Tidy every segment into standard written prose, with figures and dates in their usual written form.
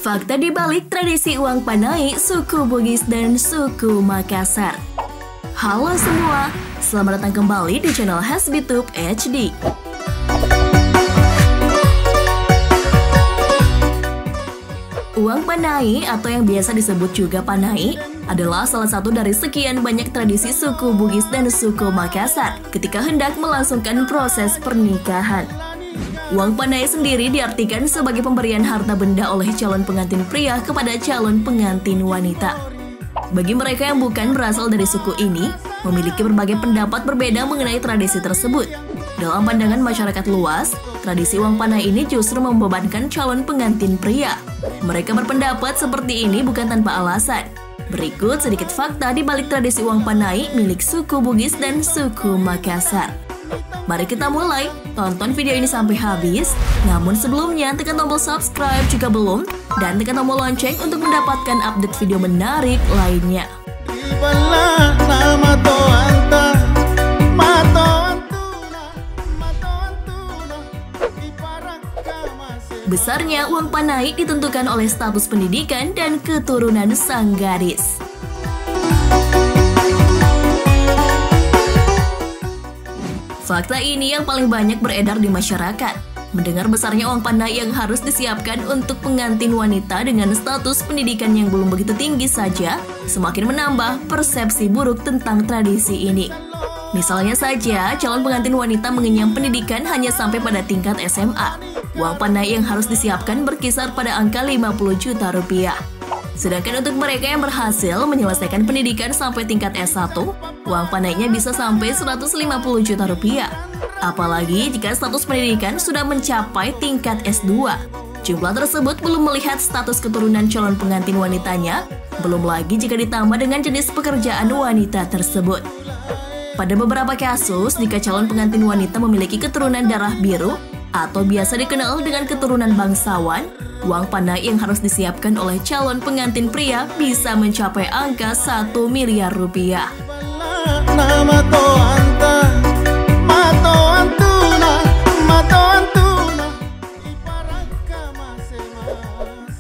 Fakta di balik tradisi uang panai suku Bugis dan suku Makassar. Halo semua, selamat datang kembali di channel Hasbitube HD. Uang panai atau yang biasa disebut juga panai adalah salah satu dari sekian banyak tradisi suku Bugis dan suku Makassar ketika hendak melangsungkan proses pernikahan. Uang panai sendiri diartikan sebagai pemberian harta benda oleh calon pengantin pria kepada calon pengantin wanita. Bagi mereka yang bukan berasal dari suku ini, memiliki berbagai pendapat berbeda mengenai tradisi tersebut. Dalam pandangan masyarakat luas, tradisi uang panai ini justru membebankan calon pengantin pria. Mereka berpendapat seperti ini bukan tanpa alasan. Berikut sedikit fakta di balik tradisi uang panai milik suku Bugis dan suku Makassar. Mari kita mulai, tonton video ini sampai habis. Namun sebelumnya, tekan tombol subscribe jika belum, dan tekan tombol lonceng untuk mendapatkan update video menarik lainnya. Besarnya uang panai ditentukan oleh status pendidikan dan keturunan sang gadis. Fakta ini yang paling banyak beredar di masyarakat. Mendengar besarnya uang panai yang harus disiapkan untuk pengantin wanita dengan status pendidikan yang belum begitu tinggi saja, semakin menambah persepsi buruk tentang tradisi ini. Misalnya saja, calon pengantin wanita mengenyam pendidikan hanya sampai pada tingkat SMA. Uang panai yang harus disiapkan berkisar pada angka 50 juta rupiah. Sedangkan untuk mereka yang berhasil menyelesaikan pendidikan sampai tingkat S1, uang panainya bisa sampai 150 juta rupiah. Apalagi jika status pendidikan sudah mencapai tingkat S2. Jumlah tersebut belum melihat status keturunan calon pengantin wanitanya, belum lagi jika ditambah dengan jenis pekerjaan wanita tersebut. Pada beberapa kasus, jika calon pengantin wanita memiliki keturunan darah biru, atau biasa dikenal dengan keturunan bangsawan, uang panai yang harus disiapkan oleh calon pengantin pria bisa mencapai angka 1 miliar rupiah.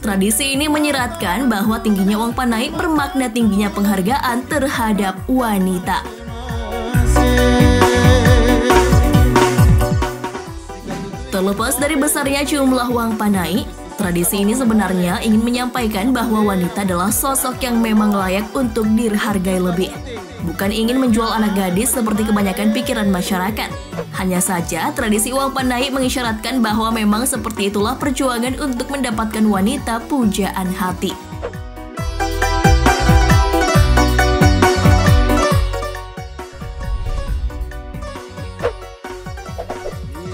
Tradisi ini menyiratkan bahwa tingginya uang panai bermakna tingginya penghargaan terhadap wanita. Terlepas dari besarnya jumlah uang panai, tradisi ini sebenarnya ingin menyampaikan bahwa wanita adalah sosok yang memang layak untuk dihargai lebih. Bukan ingin menjual anak gadis seperti kebanyakan pikiran masyarakat. Hanya saja, tradisi uang panai mengisyaratkan bahwa memang seperti itulah perjuangan untuk mendapatkan wanita pujaan hati.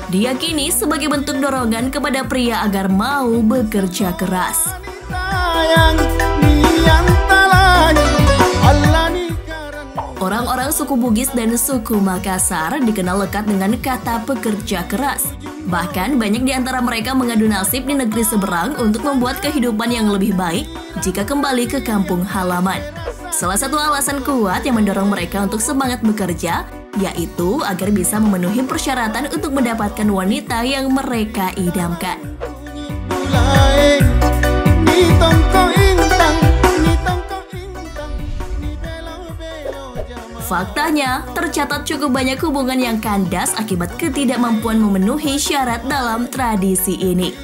Diyakini sebagai bentuk dorongan kepada pria agar mau bekerja keras. Orang-orang suku Bugis dan suku Makassar dikenal lekat dengan kata pekerja keras. Bahkan banyak di antara mereka mengadu nasib di negeri seberang untuk membuat kehidupan yang lebih baik jika kembali ke kampung halaman. Salah satu alasan kuat yang mendorong mereka untuk semangat bekerja yaitu agar bisa memenuhi persyaratan untuk mendapatkan wanita yang mereka idamkan. Faktanya, tercatat cukup banyak hubungan yang kandas akibat ketidakmampuan memenuhi syarat dalam tradisi ini.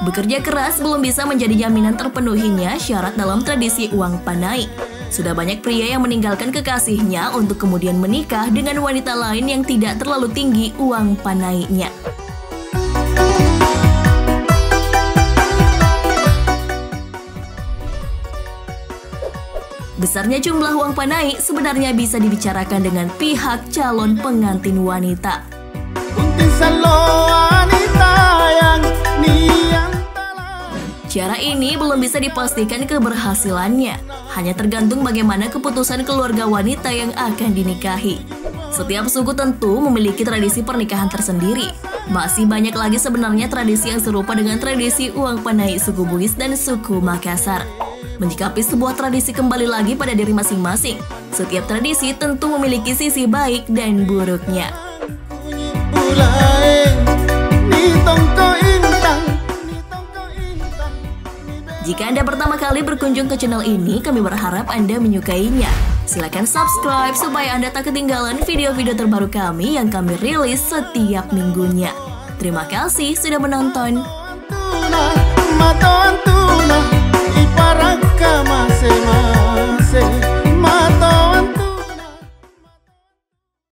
Bekerja keras belum bisa menjadi jaminan terpenuhinya syarat dalam tradisi uang panai. Sudah banyak pria yang meninggalkan kekasihnya untuk kemudian menikah dengan wanita lain yang tidak terlalu tinggi uang panainya. Besarnya jumlah uang panai sebenarnya bisa dibicarakan dengan pihak calon pengantin wanita. Cara ini belum bisa dipastikan keberhasilannya, hanya tergantung bagaimana keputusan keluarga wanita yang akan dinikahi. Setiap suku tentu memiliki tradisi pernikahan tersendiri. Masih banyak lagi sebenarnya tradisi yang serupa dengan tradisi uang panai suku Bugis dan suku Makassar. Menyikapi sebuah tradisi kembali lagi pada diri masing-masing. Setiap tradisi tentu memiliki sisi baik dan buruknya. Jika Anda pertama kali berkunjung ke channel ini, kami berharap Anda menyukainya. Silakan subscribe supaya Anda tak ketinggalan video-video terbaru kami yang kami rilis setiap minggunya. Terima kasih sudah menonton.